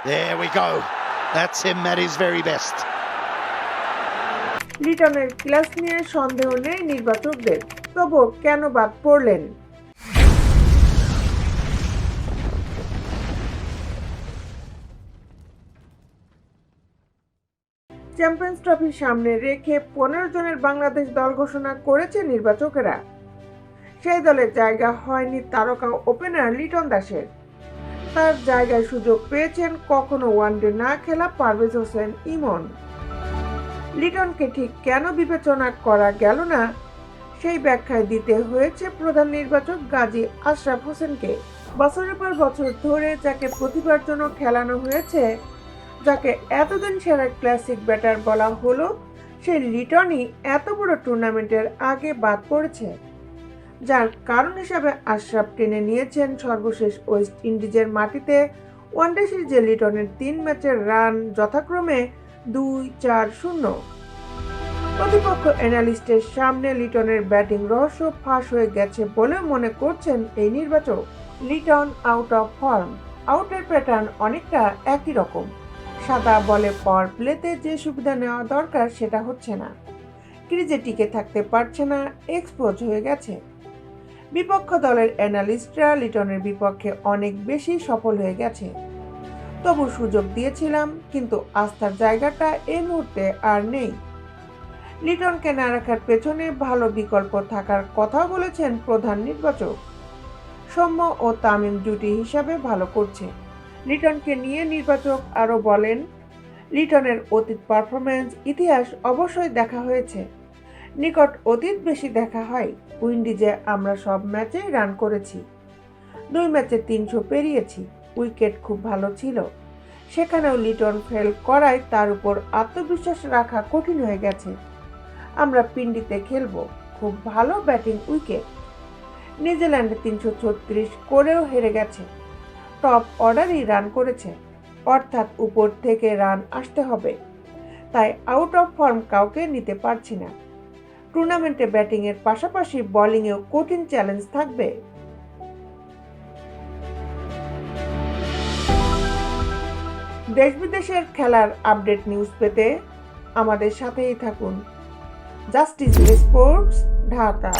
There we go. That's him at his very best. লিটনের class নিয়ে সন্দেহ নেই নির্বাচকদের, তবু কেন বাদ পড়লেন? চ্যাম্পিয়ন্স ট্রফি সামনে রেখে 15 জনের বাংলাদেশ দল ঘোষণা করেছে নির্বাচকেরা। সেই দলে জায়গা হয়নি তারকা ওপেনার লিটন দাসের। তার জায়গায় সুযোগ পেয়েছেন কখনো ওয়ানডে না খেলা পারভেজ হোসেন ইমন। লিটনকে ঠিক কেন বিবেচনা করা গেল না, সেই ব্যাখ্যায় দিতে হয়েছে প্রধান নির্বাচক গাজী আশরাফ হোসেনকে। বছরের পর বছর ধরে যাকে প্রতিভার জন্য খেলানো হয়েছে, যাকে এতদিন সেরা ক্লাসিক ব্যাটার বলা হলো, সেই লিটনই এত বড় টুর্নামেন্টের আগে বাদ পড়েছে। যার কারণ হিসাবে আশরাফ টেনে নিয়েছেন সর্বশেষ ওয়েস্ট ইন্ডিজের মাটিতে ওয়ানডে সিরিজে লিটনের 3 ম্যাচের রান যথাক্রমে 2-4-0। প্রতিপক্ষ অ্যানালিস্টের সামনে লিটনের ব্যাটিং রহস্য ফাঁস হয়ে গেছে বলে মনে করছেন এই নির্বাচক। Liton out of form. আউটের প্যাটার্ন অনেকটা একই রকম। সাদা বলে পাওয়ার প্লেতে যে সুবিধা নেওয়া দরকার সেটা হচ্ছে না। ক্রিজে টিকে থাকতে পারছে না, এক্সপোজ হয়ে গেছে। বিপক্ষ দলের অ্যানালিস্টরা লিটনের বিপক্ষে অনেক বেশি সফল হয়ে গেছে। তবু সুযোগ দিয়েছিলাম, কিন্তু আস্থার জায়গাটা এই মুহূর্তে আর নেই। লিটনকে না রাখার পেছনে ভালো বিকল্প থাকার কথা বলেছেন প্রধান নির্বাচক। সৌম্য ও তামিম জুটি হিসাবে ভালো করছে। লিটনকে নিয়ে নির্বাচক আরও বলেন, লিটনের অতীত পারফরম্যান্স ইতিহাস অবশ্যই দেখা হয়েছে। নিকট অতীত বেশি দেখা হয়। উইন্ডিজে আমরা সব ম্যাচে রান করেছি। 2 ম্যাচে 300 পেরিয়েছি। উইকেট খুব ভালো ছিল। সেখানেও লিটন ফেল করায় তার উপর আত্মবিশ্বাস রাখা কঠিন হয়ে গেছে। আমরা পিন্ডিতে খেলবো। খুব ভালো ব্যাটিং উইকেট। নিউজিল্যান্ডে 336 করেও হেরে গেছে। টপ অর্ডারই রান করেছে, অর্থাৎ উপর থেকে রান আসতে হবে। তাই আউট অফ ফর্ম কাউকে নিতে পারছি না। টুর্নামেন্টে ব্যাটিংয়ের পাশাপাশি বোলিংয়েও কঠিন চ্যালেঞ্জ থাকবে। দেশ বিদেশের খেলার আপডেট নিউজ পেতে আমাদের সাথেই থাকুন। Justice sports, Dhaka.